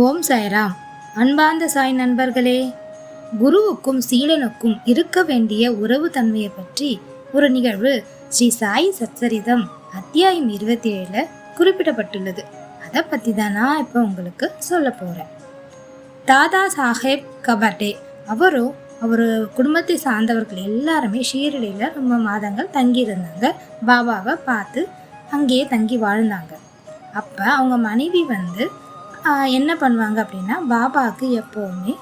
ஓம் சாய்ராம். அன்பார்ந்த சாய் நண்பர்களே, குருவுக்கும் சீடனுக்கும் இருக்க வேண்டிய உறவு தன்மையை பற்றி ஒரு நிகழ்வு ஸ்ரீ சாய் சச்சரிதம் அத்தியாயம் 27 குறிப்பிடப்பட்டுள்ளது. அதை பற்றி தான் நான் இப்போ உங்களுக்கு சொல்ல போகிறேன். தாதா சாஹேப் கபர்டே அவரும் அவர் குடும்பத்தை சார்ந்தவர்கள் எல்லாருமே ஷீரடியில் ரொம்ப மாதங்கள் தங்கியிருந்தாங்க. பாபாவை பார்த்து அங்கேயே தங்கி வாழ்ந்தாங்க. அப்போ அவங்க மனைவி என்ன பண்ணுவாங்க அப்படின்னா, பாபாவுக்கு எப்போவுமே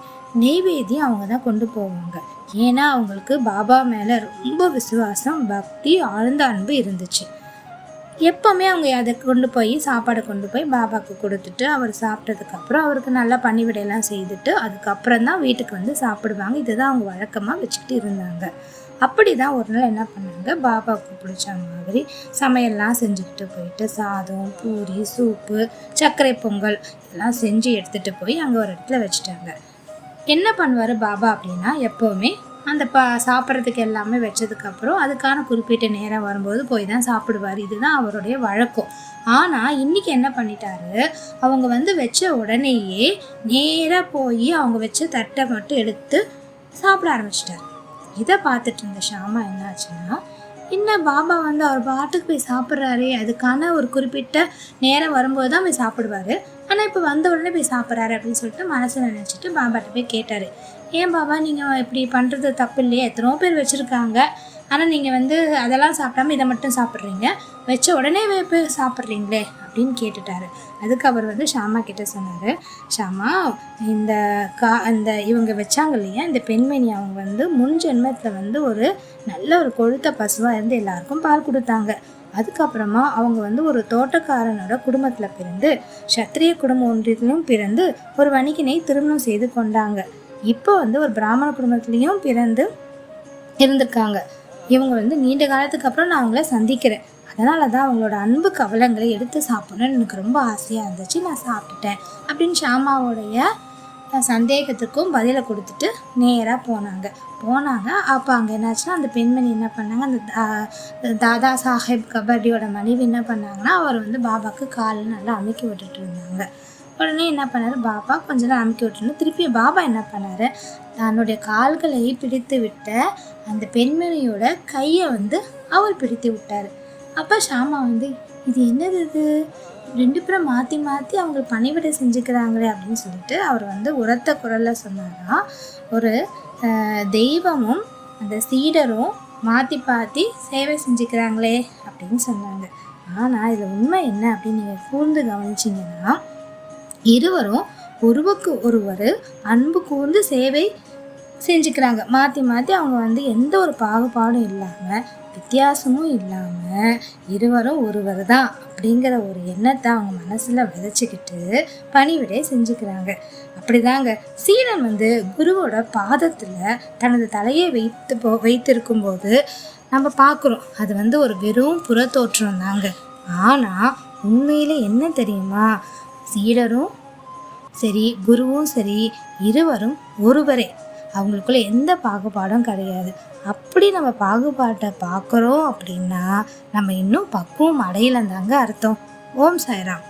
நெய்வேத்தியம் அவங்க தான் கொண்டு போவாங்க. ஏன்னா அவங்களுக்கு பாபா மேலே ரொம்ப விசுவாசம், பக்தி, ஆழ்ந்த அன்பு இருந்துச்சு. எப்போவுமே அவங்க அதை சாப்பாடை கொண்டு போய் பாபாவுக்கு கொடுத்துட்டு அவர் சாப்பிட்டதுக்கப்புறம் அவருக்கு நல்லா பணிவிடையெல்லாம் செய்துட்டு அதுக்கப்புறம் தான் வீட்டுக்கு வந்து சாப்பிடுவாங்க. இதுதான் அவங்க வழக்கமாக வச்சுக்கிட்டு இருந்தாங்க. அப்படி தான் ஒரு நாள் என்ன பண்ணாங்க, பாபாவுக்கு பிடிச்ச மாதிரி சமையல்லாம் செஞ்சுக்கிட்டு போயிட்டு சாதம், பூரி, சூப்பு, சர்க்கரை பொங்கல் இதெல்லாம் செஞ்சு எடுத்துகிட்டு போய் அங்கே ஒரு இடத்துல வச்சுட்டாங்க. என்ன பண்ணுவார் பாபா அப்படின்னா, எப்போவுமே அந்த சாப்பிட்றதுக்கு எல்லாமே வச்சதுக்கப்புறம் அதுக்கான குறிப்பிட்ட நேரம் வரும்போது போய் தான் சாப்பிடுவார். இதுதான் அவருடைய வழக்கம். ஆனால் இன்றைக்கி என்ன பண்ணிட்டாரு, அவங்க வச்ச உடனேயே நேராக போய் அவங்க வச்ச தட்டை மட்டும் எடுத்து சாப்பிட ஆரம்பிச்சிட்டாரு. இதை பார்த்துட்டு இருந்த ஷாமா என்னாச்சுன்னா, என்ன பாபா அவர் பாட்டுக்கு போய் சாப்பிட்றாரு, அதுக்கான ஒரு குறிப்பிட்ட நேரம் வரும்போது தான் போய் சாப்பிடுவார், ஆனால் இப்போ வந்த உடனே போய் சாப்பிட்றாரு அப்படின்னு சொல்லிட்டு மனசில் நினச்சிட்டு பாபாட்ட போய் கேட்டார். ஏன் பாபா நீங்கள் இப்படி பண்ணுறது தப்பு இல்லையே, எத்தனோ பேர் வச்சுருக்காங்க, ஆனால் நீங்கள் அதெல்லாம் சாப்பிடாம இதை மட்டும் சாப்பிட்றீங்க, வச்ச உடனே போய் சாப்பிட்றீங்களே அப்படின்னு கேட்டுட்டாரு. அதுக்கு அவர் ஷாமா கிட்ட சொன்னார், ஷாமா இந்த இவங்க வச்சாங்க இல்லையா, இந்த பெண்மணி அவங்க முன் ஜென்மத்தில் ஒரு நல்ல ஒரு கொழுத்த பசுவாக இருந்து எல்லாருக்கும் பால் கொடுத்தாங்க. அதுக்கப்புறமா அவங்க ஒரு தோட்டக்காரனோட குடும்பத்தில் பிறந்து சத்திரிய குடும்பம் ஒன்றிலும் பிறந்து ஒரு வணிகனை திருமணம் செய்து கொண்டாங்க. இப்போ ஒரு பிராமண குடும்பத்துலேயும் பிறந்து இருந்திருக்காங்க. இவங்க நீண்ட காலத்துக்கு அப்புறம் நான் அவங்கள சந்திக்கிறேன். அதனால தான் அவங்களோட அன்பு கவலங்களை எடுத்து சாப்பிடணும்னு எனக்கு ரொம்ப ஆசையாக இருந்துச்சு, நான் சாப்பிட்டுட்டேன் அப்படின்னு ஷாமாவோடைய சந்தேகத்துக்கும் பதிலை கொடுத்துட்டு நேராக போனாங்க. அப்போ அங்கே என்னாச்சுன்னா, அந்த பெண்மணி என்ன பண்ணாங்க, அந்த தாதா சாஹேப் கபர்டியோட மனைவி என்ன பண்ணாங்கன்னா, அவர் பாபாவுக்கு காலில் நல்லா அமுக்கி விட்டுட்டு இருந்தாங்க. உடனே என்ன பண்ணார், பாபா கொஞ்ச நேரம் அமுக்கி விட்டுருந்து திருப்பி பாபா என்ன பண்ணார், தன்னுடைய கால்களை பிடித்து விட்ட அந்த பெண்மணியோட கையை அவர் பிடித்து விட்டார். அப்போ ஷாமா இது என்னது, இது ரெண்டு பேரும் மாற்றி மாற்றி அவங்க பணிவிடை செஞ்சுக்கிறாங்களே அப்படின்னு சொல்லிட்டு அவர் உரத்த குரலில் சொன்னாராம், ஒரு தெய்வமும் அந்த சீடரும் மாற்றி பாற்றி சேவை செஞ்சுக்கிறாங்களே அப்படின்னு சொன்னாங்க. ஆனால் இதில் உண்மை என்ன அப்படின்னு நீங்கள் கூர்ந்து கவனிச்சிங்கன்னா, இருவரும் ஒருவருக்கு ஒருவர் அன்பு கூர்ந்து சேவை செஞ்சுக்கிறாங்க. மாற்றி மாற்றி அவங்க எந்த ஒரு பாகுபாடும் இல்லாமல், வித்தியாசமும் இல்லாமல் இருவரும் ஒருவர் தான் அப்படிங்கிற ஒரு எண்ணத்தை அவங்க மனசில் விதைச்சிக்கிட்டு பணிவிடை செஞ்சுக்கிறாங்க. அப்படிதாங்க சீடன் குருவோட பாதத்தில் தனது தலையை வைத்திருக்கும்போது நம்ம பார்க்குறோம், அது ஒரு வெறும் புறத்தோற்றம் தாங்க. ஆனால் உண்மையில் என்ன தெரியுமா, சீடரும் சரி குருவும் சரி இருவரும் ஒருவரே, அவங்களுக்குள்ள எந்த பாகுபாடும் கிடையாது. அப்படி நம்ம பாகுபாட்டை பார்க்குறோம் அப்படின்னா நம்ம இன்னும் பக்குவம் அடையலந்தாங்க அர்த்தம். ஓம் சாய்ராம்.